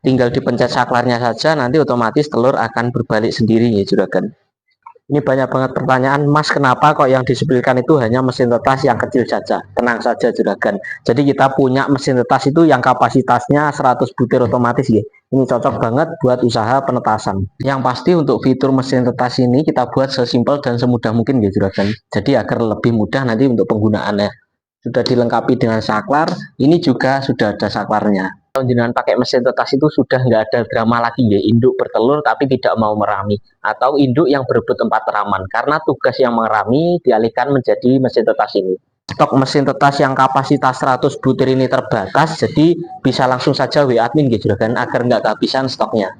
tinggal dipencet saklarnya saja, nanti otomatis telur akan berbalik sendiri ya juragan. Ini banyak banget pertanyaan, Mas kenapa kok yang disebutkan itu hanya mesin tetas yang kecil saja? Tenang saja juragan. Jadi kita punya mesin tetas itu yang kapasitasnya 100 butir otomatis ya. Ini cocok banget buat usaha penetasan. Yang pasti untuk fitur mesin tetas ini kita buat sesimpel dan semudah mungkin ya juragan. Jadi agar lebih mudah nanti untuk penggunaannya. Sudah dilengkapi dengan saklar, ini juga sudah ada saklarnya. Kalau jenengan pakai mesin tetas itu sudah nggak ada drama lagi ya, induk bertelur tapi tidak mau merami, atau induk yang berebut tempat teraman, karena tugas yang merami dialihkan menjadi mesin tetas ini. Stok mesin tetas yang kapasitas 100 butir ini terbatas, jadi bisa langsung saja WA admin gitu kan, agar nggak kehabisan stoknya.